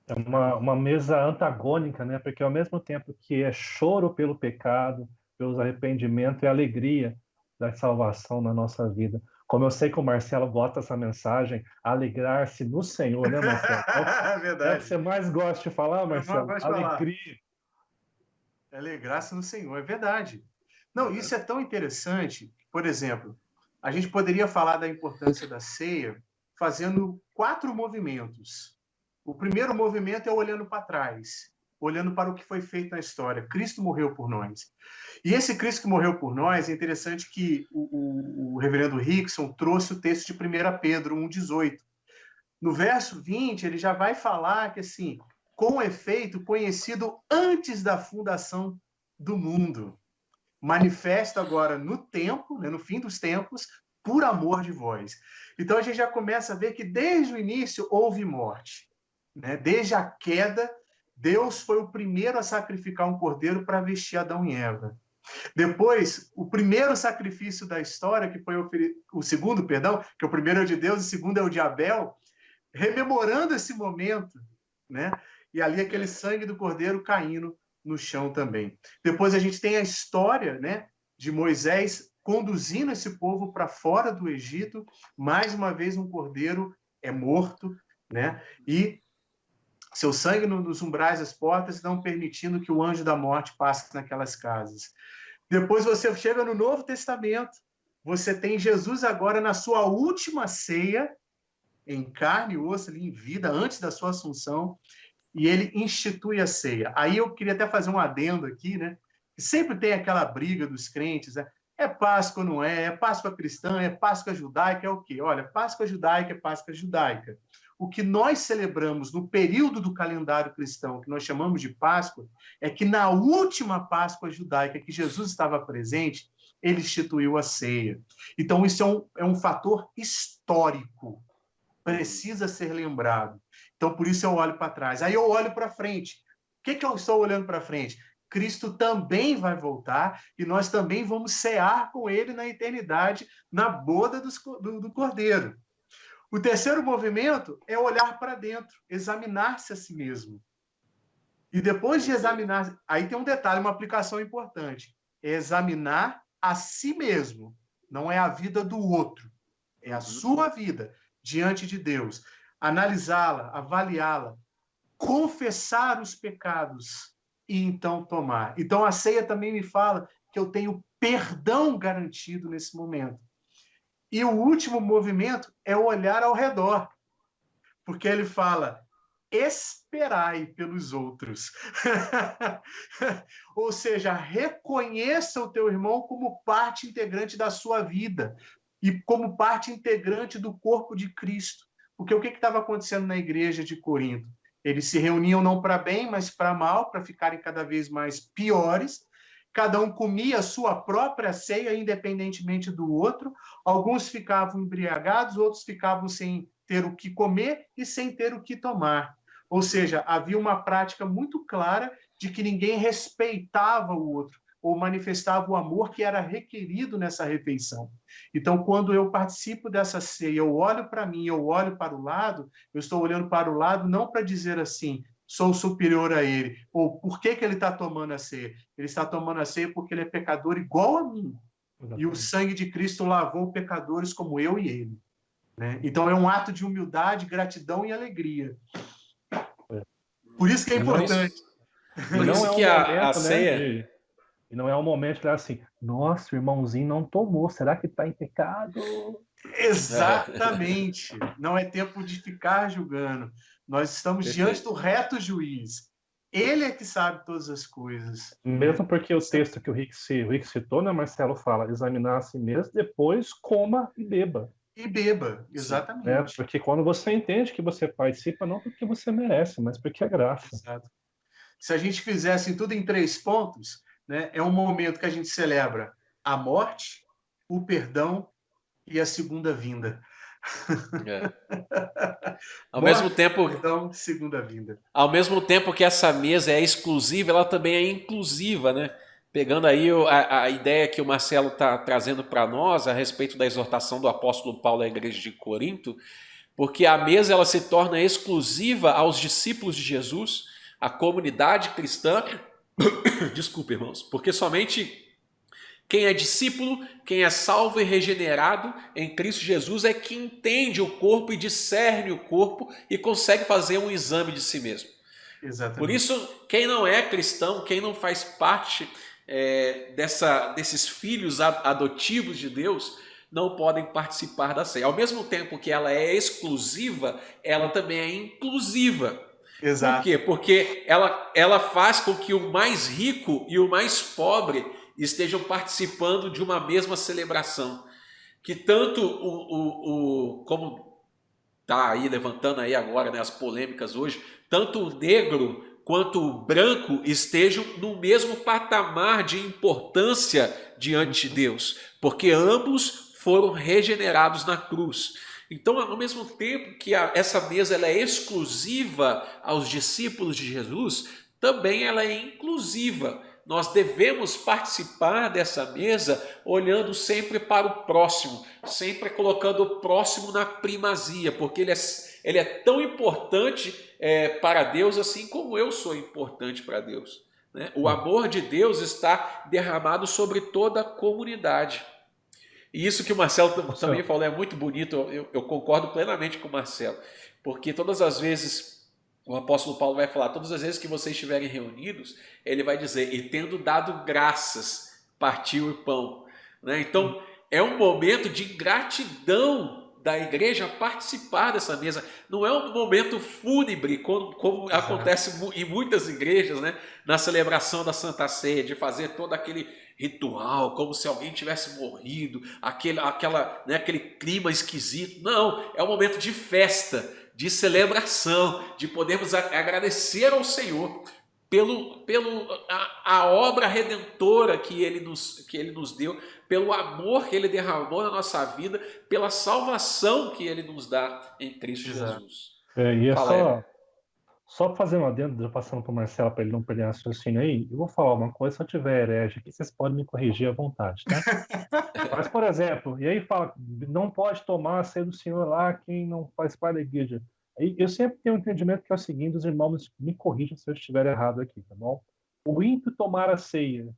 É uma mesa antagônica, né? Porque ao mesmo tempo que é choro pelo pecado, pelos arrependimentos e alegria da salvação na nossa vida. Como eu sei que o Marcelo gosta dessa mensagem, alegrar-se no Senhor, né, Marcelo? É o que Verdade. você mais gosta de falar, Marcelo? Pode falar. Alegria. Alegrar-se no Senhor, é verdade. Não, isso é tão interessante. Por exemplo, a gente poderia falar da importância da ceia fazendo 4 movimentos. O primeiro movimento é olhando para trás, olhando para o que foi feito na história. Cristo morreu por nós. E esse Cristo que morreu por nós, é interessante que o reverendo Rickson trouxe o texto de 1 Pedro 1,18. No verso 20, ele já vai falar que, assim, com efeito conhecido antes da fundação do mundo, manifesto agora no tempo, né, no fim dos tempos, por amor de vós. Então a gente já começa a ver que desde o início houve morte, né? Desde a queda, Deus foi o primeiro a sacrificar um cordeiro para vestir Adão e Eva. Depois, o primeiro sacrifício da história, que foi o segundo, perdão, que o primeiro é o de Deus, o segundo é o de Abel, rememorando esse momento, né? E ali aquele sangue do cordeiro caindo no chão também. Depois a gente tem a história, né, de Moisés conduzindo esse povo para fora do Egito. Mais uma vez um cordeiro é morto, né? E seu sangue nos umbrais das portas, não permitindo que o anjo da morte passe naquelas casas. Depois você chega no Novo Testamento, você tem Jesus agora na sua última ceia, em carne e osso, ali, em vida, antes da sua assunção, e ele institui a ceia. Aí eu queria até fazer um adendo aqui, né? Sempre tem aquela briga dos crentes, né? É Páscoa ou não é? É Páscoa cristã? É Páscoa judaica? É o quê? Olha, Páscoa judaica é Páscoa judaica. O que nós celebramos no período do calendário cristão, que nós chamamos de Páscoa, é que na última Páscoa judaica que Jesus estava presente, ele instituiu a ceia. Então, isso é um fator histórico, precisa ser lembrado. Então, por isso eu olho para trás. Aí eu olho para frente. O que eu estou olhando para frente? Cristo também vai voltar e nós também vamos cear com ele na eternidade, na boda do Cordeiro. O terceiro movimento é olhar para dentro, examinar-se a si mesmo. E depois de examinar, aí tem um detalhe, uma aplicação importante. É examinar a si mesmo. Não é a vida do outro. É a sua vida diante de Deus. Analisá-la, avaliá-la, confessar os pecados e então tomar. Então a ceia também me fala que eu tenho perdão garantido nesse momento. E o último movimento é olhar ao redor, porque ele fala: esperai pelos outros. Ou seja, reconheça o teu irmão como parte integrante da sua vida e como parte integrante do corpo de Cristo. Porque o que estava acontecendo na igreja de Corinto? Eles se reuniam não para bem, mas para mal, para ficarem cada vez mais piores. cada um comia a sua própria ceia, independentemente do outro. Alguns ficavam embriagados, outros ficavam sem ter o que comer e sem ter o que tomar. Ou seja, havia uma prática muito clara de que ninguém respeitava o outro, ou manifestava o amor que era requerido nessa refeição. Então, quando eu participo dessa ceia, eu olho para mim, eu olho para o lado, eu estou olhando para o lado não para dizer assim, sou superior a ele, ou por que ele está tomando a ceia? Ele está tomando a ceia porque ele é pecador igual a mim. E o sangue de Cristo lavou pecadores como eu e ele. Né? Então, é um ato de humildade, gratidão e alegria. Por isso que é importante. Por isso que a ceia... Né, e não é um momento de assim, nossa, o irmãozinho não tomou, será que está em pecado? Exatamente. Não é tempo de ficar julgando. Nós estamos diante do reto juiz. Ele é que sabe todas as coisas. Mesmo porque o texto que o Rick citou, né, Marcelo, fala, examinar a si mesmo, depois coma e beba. E beba, exatamente. Né? Porque quando você entende que você participa, não porque você merece, mas porque é graça. Exato. Se a gente fizesse tudo em 3 pontos, né, é um momento que a gente celebra a morte, o perdão e a segunda vinda. Ao mesmo tempo, perdão, segunda vinda. Ao mesmo tempo que essa mesa é exclusiva, ela também é inclusiva, né? Pegando aí a ideia que o Marcelo está trazendo para nós a respeito da exortação do apóstolo Paulo à igreja de Corinto, porque a mesa ela se torna exclusiva aos discípulos de Jesus, à comunidade cristã. Desculpe, irmãos, porque somente quem é discípulo, quem é salvo e regenerado em Cristo Jesus é que entende o corpo e discerne o corpo e consegue fazer um exame de si mesmo. Exatamente. Por isso, quem não é cristão, quem não faz parte desses filhos adotivos de Deus, não podem participar da ceia. Ao mesmo tempo que ela é exclusiva, ela também é inclusiva. Exato. Por quê? Porque ela faz com que o mais rico e o mais pobre estejam participando de uma mesma celebração. Que tanto como está aí levantando aí agora, né, as polêmicas hoje, tanto o negro quanto o branco estejam no mesmo patamar de importância diante de Deus, porque ambos foram regenerados na cruz. Então, ao mesmo tempo que essa mesa ela é exclusiva aos discípulos de Jesus, também ela é inclusiva. Nós devemos participar dessa mesa olhando sempre para o próximo, sempre colocando o próximo na primazia, porque ele é tão importante para Deus assim como eu sou importante para Deus. Né? O amor de Deus está derramado sobre toda a comunidade. E isso que o Marcelo também falou é muito bonito, eu concordo plenamente com o Marcelo, porque todas as vezes... O apóstolo Paulo vai falar, todas as vezes que vocês estiverem reunidos, ele vai dizer, e tendo dado graças, partiu o pão. Né? Então, é um momento de gratidão da igreja participar dessa mesa. Não é um momento fúnebre, como acontece em muitas igrejas, né? Na celebração da Santa Ceia, de fazer todo aquele ritual, como se alguém tivesse morrido, aquele clima esquisito. Não, é um momento de festa, de celebração, de podermos agradecer ao Senhor a obra redentora que Ele nos deu, pelo amor que Ele derramou na nossa vida, pela salvação que Ele nos dá em Cristo Jesus. E só fazendo um adendo, passando para o Marcelo para ele não perder raciocínio aí, eu vou falar uma coisa, se eu tiver herege aqui, vocês podem me corrigir à vontade, tá? Mas, por exemplo, e aí fala, não pode tomar a ceia do Senhor lá quem não faz parte da igreja. Eu sempre tenho um entendimento que é o seguinte, os irmãos me corrijam se eu estiver errado aqui, tá bom? O ímpio tomar a ceia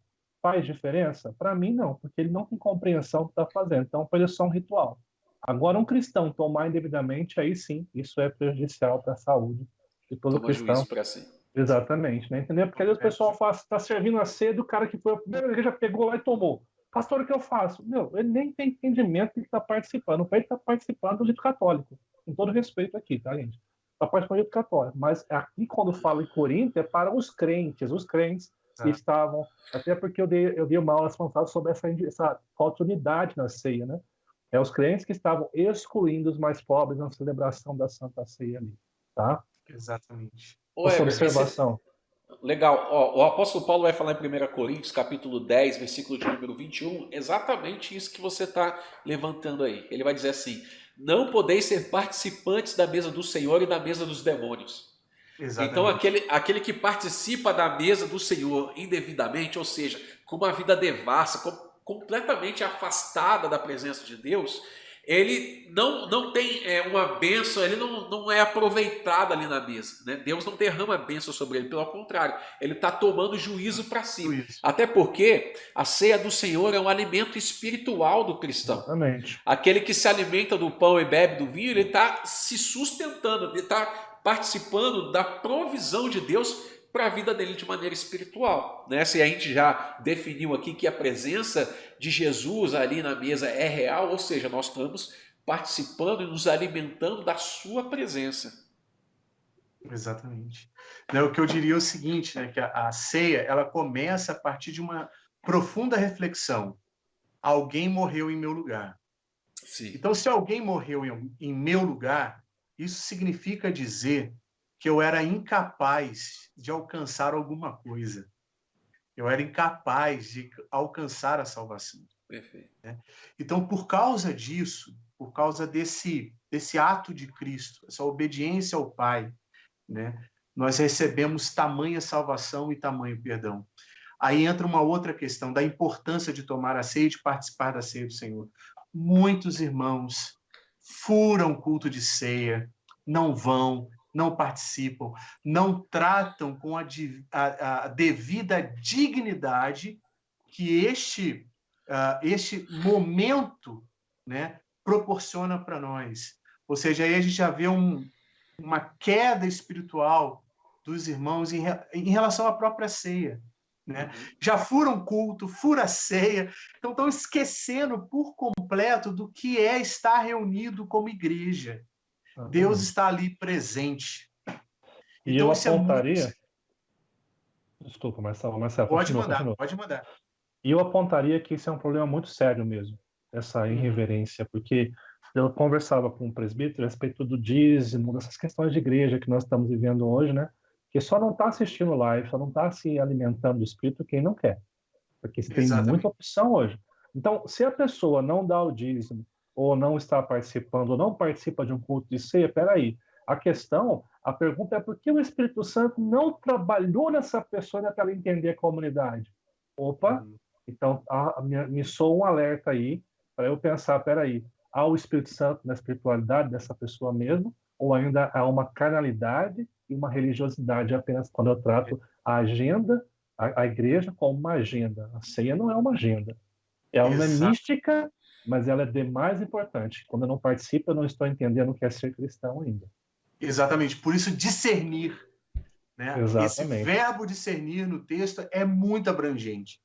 faz diferença? Para mim, não, porque ele não tem compreensão do que está fazendo. Então, para ele é só um ritual. Agora, um cristão tomar indevidamente, aí sim, isso é prejudicial para a saúde de todo cristão. Juízo para si. Exatamente, né? Entendeu? Porque aí o pessoal está servindo a ceia do cara que foi a primeira igreja, pegou lá e tomou. Pastor, o que eu faço? Meu, ele nem tem entendimento que ele está participando. Ele está participando do rito católico. Com todo respeito aqui, tá, gente? Está participando do rito católico. Mas aqui, quando falo em Corinto, é para os crentes que estavam... Até porque eu dei uma aula responsável sobre essa falta de unidade na ceia, né? É os crentes que estavam excluindo os mais pobres na celebração da Santa Ceia ali, tá? Exatamente. Essa observação. Legal. Ó, o apóstolo Paulo vai falar em 1 Coríntios, capítulo 10, versículo de número 21, exatamente isso que você está levantando aí. Ele vai dizer assim: não podeis ser participantes da mesa do Senhor e da mesa dos demônios. Então, Exatamente. aquele que participa da mesa do Senhor indevidamente, ou seja, com uma vida devassa, completamente afastada da presença de Deus, ele não tem uma bênção, ele não é aproveitado ali na mesa. Né? Deus não derrama bênção sobre ele, pelo contrário, ele está tomando juízo para si. Isso. Até porque a ceia do Senhor é um alimento espiritual do cristão. Exatamente. Aquele que se alimenta do pão e bebe do vinho, ele está se sustentando, ele está participando da provisão de Deus para a vida dele de maneira espiritual. Né? Se a gente já definiu aqui que a presença de Jesus ali na mesa é real, ou seja, nós estamos participando e nos alimentando da sua presença. Exatamente. O que eu diria é o seguinte, né, que a ceia ela começa a partir de uma profunda reflexão. Alguém morreu em meu lugar. Sim. Então, se alguém morreu em meu lugar, isso significa dizer que eu era incapaz de alcançar alguma coisa. Eu era incapaz de alcançar a salvação. Perfeito. Né? Então, por causa disso, por causa desse ato de Cristo, essa obediência ao Pai, né, nós recebemos tamanha salvação e tamanho perdão. Aí entra uma outra questão da importância de tomar a ceia e de participar da ceia do Senhor. Muitos irmãos furam o culto de ceia, não vão, não participam, não tratam com a devida dignidade que este momento, né, proporciona para nós. Ou seja, aí a gente já vê uma queda espiritual dos irmãos em relação à própria ceia. Né? Já furam culto, fura ceia, então estão esquecendo por completo do que é estar reunido como igreja. Deus está ali presente. E então, eu isso apontaria... é muito... Desculpa, Marcelo, Pode continua. mandar. E eu apontaria que isso é um problema muito sério mesmo, essa irreverência, porque eu conversava com um presbítero a respeito do dízimo, dessas questões de igreja que nós estamos vivendo hoje, né? Que só não está assistindo live, só não está se alimentando do espírito quem não quer. Porque tem muita opção hoje. Então, se a pessoa não dá o dízimo, ou não está participando, ou não participa de um culto de ceia, peraí. A pergunta é por que o Espírito Santo não trabalhou nessa pessoa para ela entender a comunidade? Opa, então me soa um alerta aí, para eu pensar, peraí, há o Espírito Santo na espiritualidade dessa pessoa mesmo, ou ainda há uma carnalidade e uma religiosidade apenas quando eu trato a agenda, a igreja como uma agenda. A ceia não é uma agenda. Ela não é mística, mas ela é demais importante. Quando eu não participo, eu não estou entendendo o que é ser cristão ainda. Exatamente. Por isso, discernir. Né? Esse verbo discernir no texto é muito abrangente.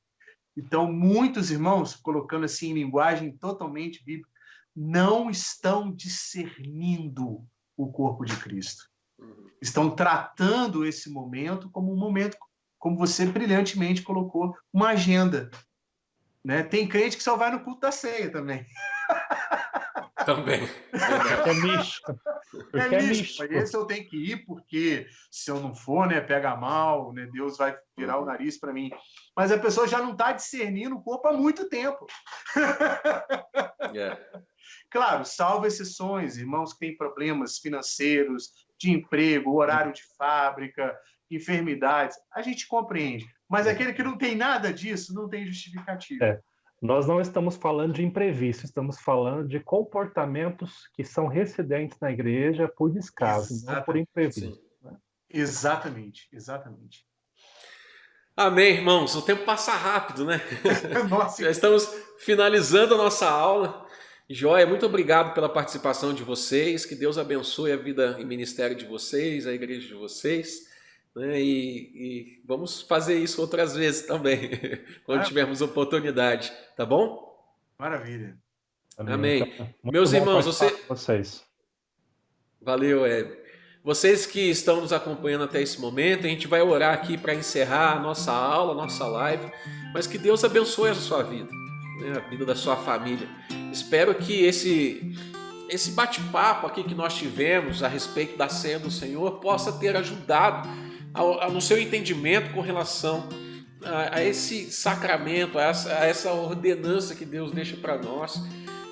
Então, muitos irmãos, colocando assim em linguagem totalmente bíblica, não estão discernindo o corpo de Cristo. Estão tratando esse momento como um momento, como você brilhantemente colocou, uma agenda. Né? Tem crente que só vai no culto da ceia também. Também. É místico. Porque é místico. Esse eu tenho que ir, porque se eu não for, né, pega mal, né, Deus vai virar o nariz para mim. Mas a pessoa já não está discernindo o corpo há muito tempo. Claro, salvo exceções, irmãos que têm problemas financeiros, de emprego, horário de fábrica, enfermidades, a gente compreende. Mas aquele que não tem nada disso, não tem justificativa. Nós não estamos falando de imprevisto, estamos falando de comportamentos que são residentes na igreja por descaso, não por imprevisto. Né? Exatamente. Amém, irmãos. O tempo passa rápido, né? Nossa. Já estamos finalizando a nossa aula. Joia, muito obrigado pela participação de vocês. Que Deus abençoe a vida e ministério de vocês, a igreja de vocês. Né? E vamos fazer isso outras vezes também, quando tivermos oportunidade, tá bom? Maravilha. Amém. Meus irmãos, vocês. Valeu, vocês que estão nos acompanhando até esse momento, a gente vai orar aqui para encerrar a nossa aula, a nossa live, mas que Deus abençoe a sua vida, né? A vida da sua família. Espero que esse bate-papo aqui que nós tivemos a respeito da ceia do Senhor possa ter ajudado no seu entendimento com relação a esse sacramento, a essa ordenança que Deus deixa para nós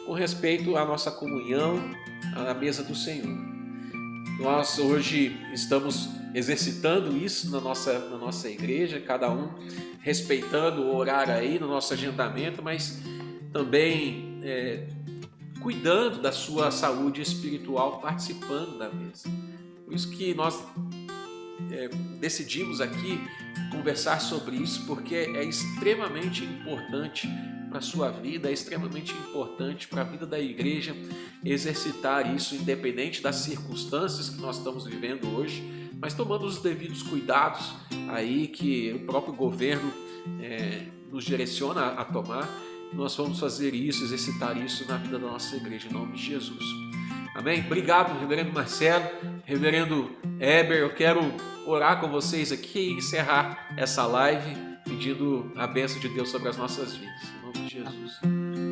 com respeito à nossa comunhão, à mesa do Senhor. Nós hoje estamos exercitando isso na nossa igreja, cada um respeitando o horário aí no nosso agendamento, mas também cuidando da sua saúde espiritual, participando da mesa. Por isso que nós decidimos aqui conversar sobre isso, porque é extremamente importante para a sua vida, é extremamente importante para a vida da igreja exercitar isso, independente das circunstâncias que nós estamos vivendo hoje, mas tomando os devidos cuidados aí que o próprio governo nos direciona a tomar. Nós vamos fazer isso, exercitar isso na vida da nossa igreja, em nome de Jesus. Amém? Obrigado, reverendo Marcelo, reverendo Heber. Eu quero orar com vocês aqui e encerrar essa live pedindo a bênção de Deus sobre as nossas vidas. Em nome de Jesus.